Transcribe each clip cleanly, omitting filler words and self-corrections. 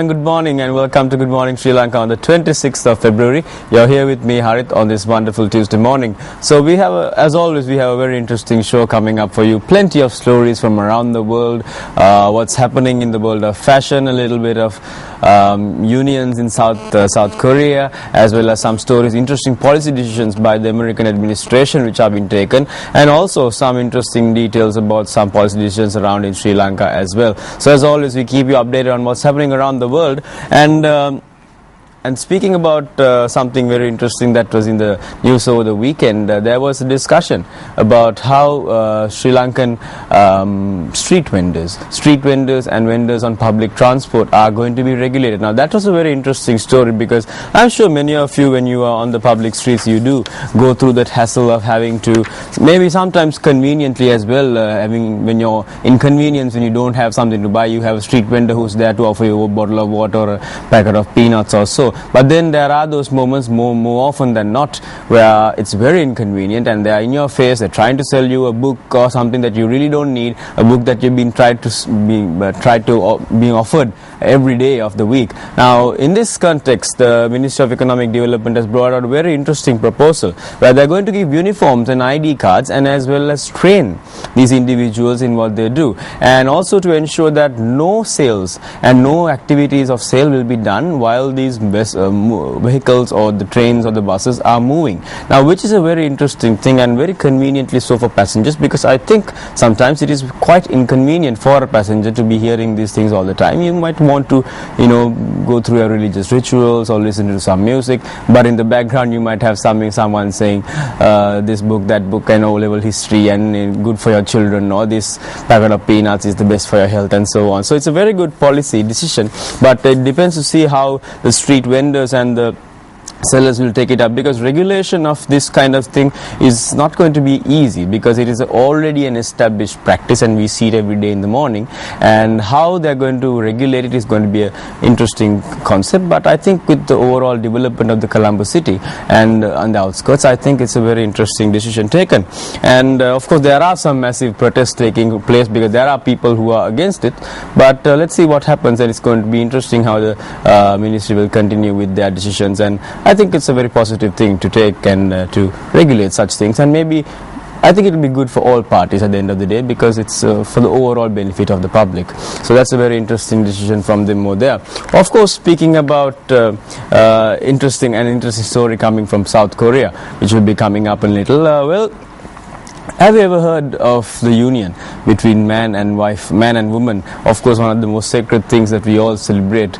good morning, and welcome to Good Morning Sri Lanka on the 26th of February. You're here with me, Harith, on this wonderful Tuesday morning. So we have, as always, we have a very interesting show coming up for you. Plenty of stories from around the world, what's happening in the world of fashion, a little bit of unions in South Korea, as well as some stories, interesting policy decisions by the American administration which have been taken, and also some interesting details about some policy decisions around in Sri Lanka as well. So as always, we keep you updated on what's happening around the world, and speaking about something very interesting that was in the news over the weekend, there was a discussion about how Sri Lankan street vendors and vendors on public transport are going to be regulated. Now that was a very interesting story, because I'm sure many of you, when you are on the public streets, you do go through that hassle of having to, maybe sometimes conveniently as well, when you're inconvenienced, when you don't have something to buy, you have a street vendor who's there to offer you a bottle of water or a packet of peanuts or so. But then there are those moments more often than not where it's very inconvenient and they are in your face. They're trying to sell you a book or something that you really don't need, a book that you've been being offered every day of the week. Now in this context, the Ministry of Economic Development has brought out a very interesting proposal where they're going to give uniforms and ID cards, and as well as train these individuals in what they do, and also to ensure that no sales and no activities of sale will be done while these vehicles or the trains or the buses are moving. Now, which is a very interesting thing and very conveniently so for passengers, because I think sometimes it is quite inconvenient for a passenger to be hearing these things all the time. You might want to, go through your religious rituals or listen to some music, but in the background you might have someone saying this book, that book, and O-level history, and good for your children, or this packet of peanuts is the best for your health, and so on. So it's a very good policy decision, but it depends to see how the street vendors and the sellers will take it up, because regulation of this kind of thing is not going to be easy, because it is already an established practice and we see it every day in the morning, and how they're going to regulate it is going to be an interesting concept. But I think with the overall development of the Colombo city and on the outskirts, I think it's a very interesting decision taken. And of course there are some massive protests taking place, because there are people who are against it, but let's see what happens, and it's going to be interesting how the ministry will continue with their decisions. And I think it's a very positive thing to take and to regulate such things, and maybe I think it will be good for all parties at the end of the day, because it's for the overall benefit of the public. So that's a very interesting decision from them over there. Of course, speaking about interesting story coming from South Korea, which will be coming up in a little. Have you ever heard of the union between man and woman? Of course, one of the most sacred things that we all celebrate,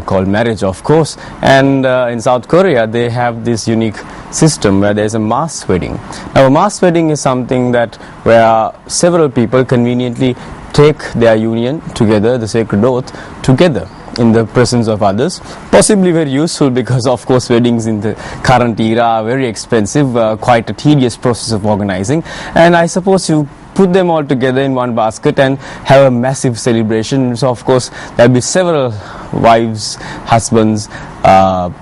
called marriage, of course. And in South Korea, they have this unique system where there's a mass wedding. Now, a mass wedding is something where several people conveniently take their union together, the sacred oath, together in the presence of others. Possibly very useful, because of course weddings in the current era are very expensive, quite a tedious process of organizing, and I suppose you put them all together in one basket and have a massive celebration. So of course there'll be several wives, husbands,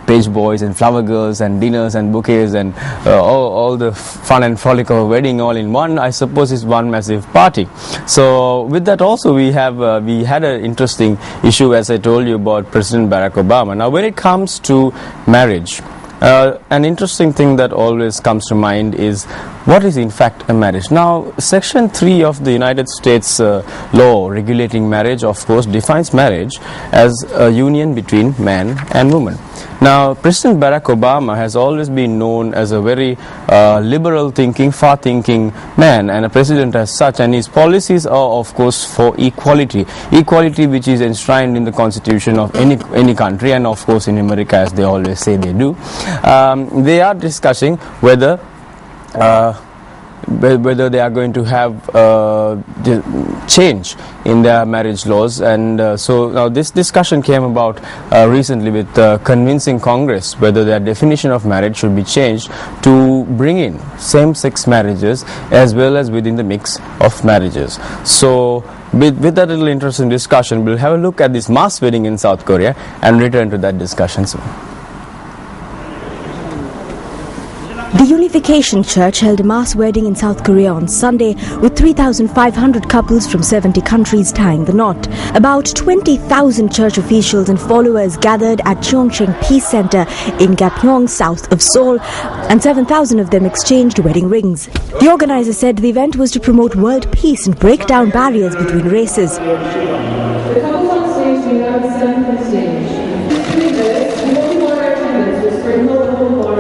page boys and flower girls, and dinners and bouquets, and all the fun and frolic of a wedding all in one. I suppose is one massive party. So with that also we had an interesting issue, as I told you, about President Barack Obama. Now when it comes to marriage, an interesting thing that always comes to mind is what is in fact a marriage. Now Section 3 of the United States law regulating marriage, of course, defines marriage as a union between man and woman. Now President Barack Obama has always been known as a very liberal thinking, far thinking man, and a president as such, and his policies are of course for equality which is enshrined in the constitution of any country, and of course in America, as they always say they do. They are discussing whether they are going to have change in their marriage laws, and so now this discussion came about recently with convincing Congress whether their definition of marriage should be changed to bring in same-sex marriages as well as within the mix of marriages. So with that little interesting discussion, we'll have a look at this mass wedding in South Korea and return to that discussion soon. The Unification Church held a mass wedding in South Korea on Sunday with 3,500 couples from 70 countries tying the knot. About 20,000 church officials and followers gathered at Cheongcheng Peace Center in Gapyeong, south of Seoul, and 7,000 of them exchanged wedding rings. The organizer said the event was to promote world peace and break down barriers between races. The couples on stage may now descend from stage.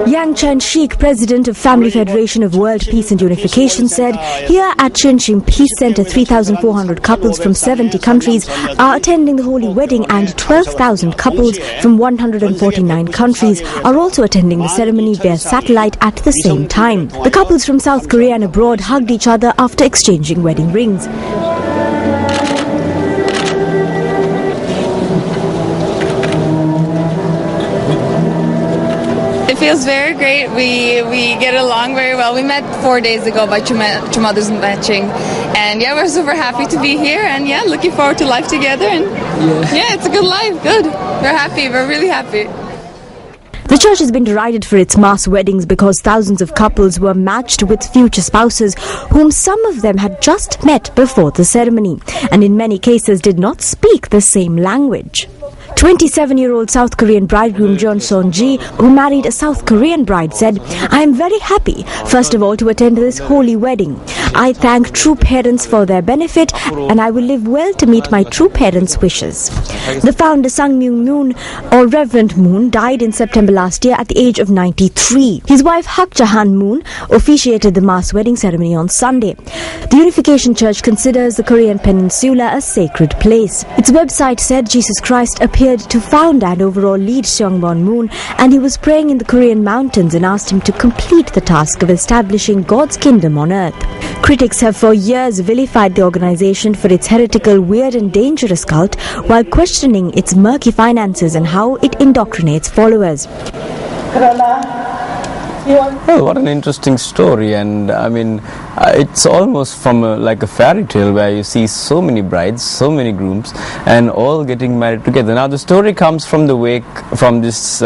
Yang Chen-shik, president of Family Federation of World Peace and Unification, said, here at Cheongcheng Peace Center, 3,400 couples from 70 countries are attending the holy wedding, and 12,000 couples from 149 countries are also attending the ceremony via satellite at the same time. The couples from South Korea and abroad hugged each other after exchanging wedding rings. It feels very great. We get along very well. We met 4 days ago by Chumadu's matching, and yeah, we're super happy to be here, and yeah, looking forward to life together, and yeah, it's a good life. Good. We're happy. We're really happy. The church has been derided for its mass weddings because thousands of couples were matched with future spouses whom some of them had just met before the ceremony, and in many cases did not speak the same language. 27-year-old South Korean bridegroom Jeon Son-ji, who married a South Korean bride, said, I am very happy, first of all, to attend this holy wedding. I thank true parents for their benefit, and I will live well to meet my true parents' wishes. The founder Sang Myung-moon, or Reverend Moon, died in September last year at the age of 93. His wife Hak Jahan Moon officiated the mass wedding ceremony on Sunday. The Unification Church considers the Korean peninsula a sacred place. Its website said Jesus Christ appeared to found and overall lead Seongbon Moon, and he was praying in the Korean mountains and asked him to complete the task of establishing God's kingdom on earth. Critics have for years vilified the organization for its heretical, weird and dangerous cult, while questioning its murky finances and how it indoctrinates followers. Well, what an interesting story, and I mean, it's almost from like a fairy tale where you see so many brides, so many grooms, and all getting married together. Now, the story comes from the wake from this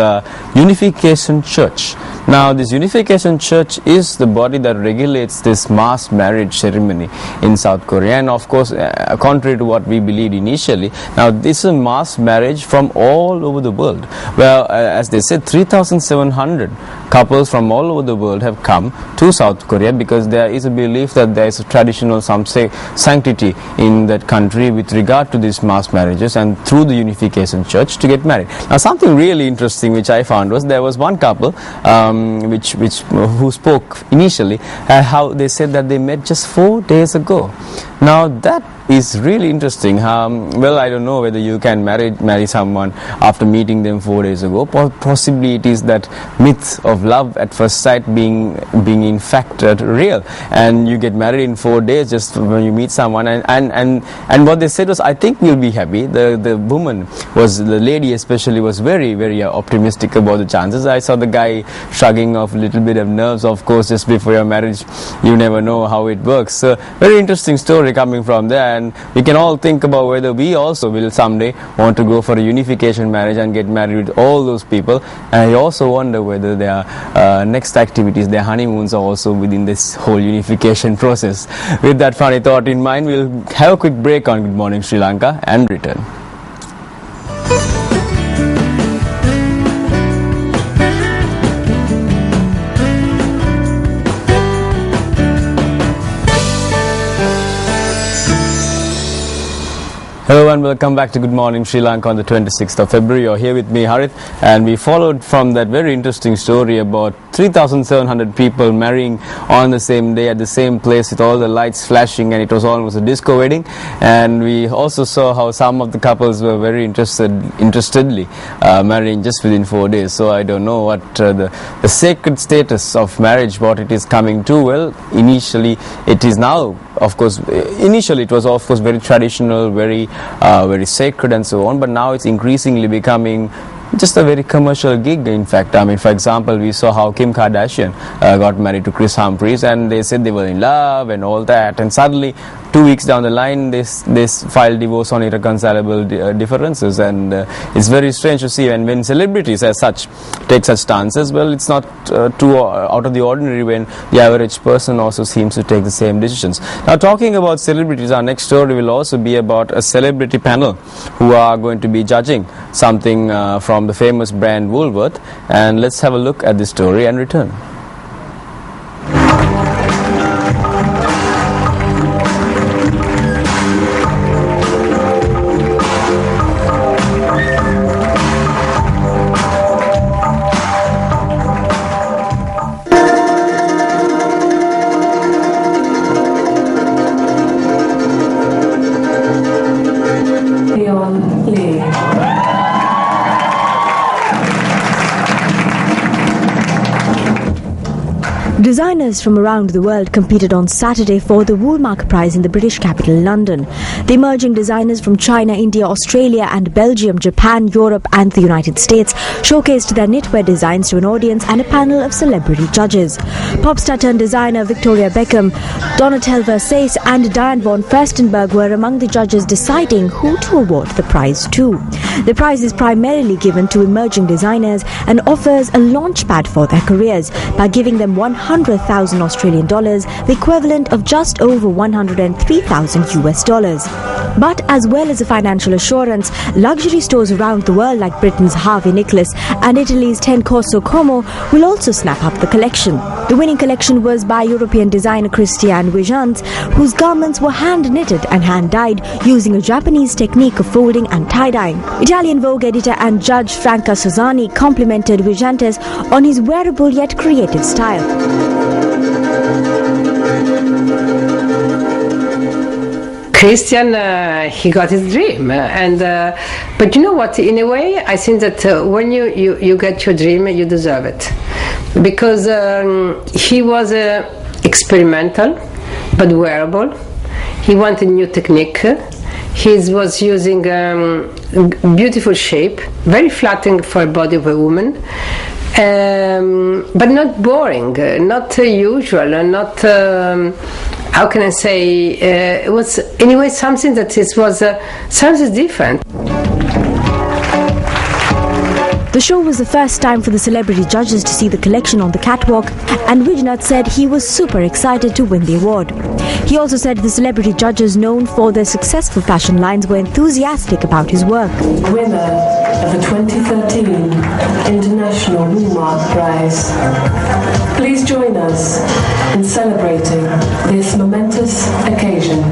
Unification Church. Now, this Unification Church is the body that regulates this mass marriage ceremony in South Korea, and of course, contrary to what we believed initially, now this is a mass marriage from all over the world. Well, as they said, 3,700 couples from all over the world have come to South Korea because there is a belief that there is a traditional, some say, sanctity in that country with regard to these mass marriages, and through the Unification Church to get married. Now, something really interesting which I found was there was one couple who spoke initially how they said that they met just 4 days ago. Now, that is really interesting. Well, I don't know whether you can marry someone after meeting them 4 days ago. Possibly it is that myth of love at first sight being in fact real, and you get married in 4 days just when you meet someone, and what they said was, I think we'll be happy. The woman was, the lady especially, was very, very optimistic about the chances. I saw the guy shrugging off a little bit of nerves. Of course, just before your marriage, you never know how it works. So, very interesting story coming from there, and we can all think about whether we also will someday want to go for a unification marriage and get married with all those people. And I also wonder whether their next activities, their honeymoons, are also within this whole unification process. With that funny thought in mind, we'll have a quick break on Good Morning Sri Lanka and return. Hello and welcome back to Good Morning Sri Lanka on the 26th of February. You're here with me, Harith, and we followed from that very interesting story about 3,700 people marrying on the same day at the same place with all the lights flashing, and it was almost a disco wedding. And we also saw how some of the couples were very interestedly marrying just within 4 days. So I don't know what the sacred status of marriage, what it is coming to. Well, initially it is now, of course, initially it was of course very traditional, very sacred and so on, but now it's increasingly becoming just a very commercial gig. In fact, I mean, for example, we saw how Kim Kardashian got married to Chris Humphries, and they said they were in love and all that, and suddenly 2 weeks down the line, this file divorce on irreconcilable differences, and it's very strange to see. And when celebrities as such take such stances, well, it's not too out of the ordinary when the average person also seems to take the same decisions. Now, talking about celebrities, our next story will also be about a celebrity panel who are going to be judging something from the famous brand Woolworth. And let's have a look at this story and return. Designers from around the world competed on Saturday for the Woolmark Prize in the British capital, London. The emerging designers from China, India, Australia and Belgium, Japan, Europe and the United States showcased their knitwear designs to an audience and a panel of celebrity judges. Pop star turned designer Victoria Beckham, Donatelle Versace and Diane von Furstenberg were among the judges deciding who to award the prize to. The prize is primarily given to emerging designers and offers a launchpad for their careers by giving them $100,000 Australian dollars, the equivalent of just over 103,000 US dollars. But as well as a financial assurance, luxury stores around the world like Britain's Harvey Nicholas and Italy's Ten Corso Como will also snap up the collection. The winning collection was by European designer Christian Vigence, whose garments were hand-knitted and hand-dyed using a Japanese technique of folding and tie-dyeing. Italian Vogue editor and judge Franca Sozzani complimented Vigentes on his wearable yet creative style. Christian, he got his dream, but you know what? In a way, I think that when you get your dream, you deserve it, because he was experimental, but wearable. He wanted new technique. He was using beautiful shape, very flattering for a body of a woman. But not boring, not usual, not how can I say? It was anyway something that was something different. The show was the first time for the celebrity judges to see the collection on the catwalk, and Wijnath said he was super excited to win the award. He also said the celebrity judges known for their successful fashion lines were enthusiastic about his work. Winner of the 2013 International Woolmark Prize. Please join us in celebrating this momentous occasion.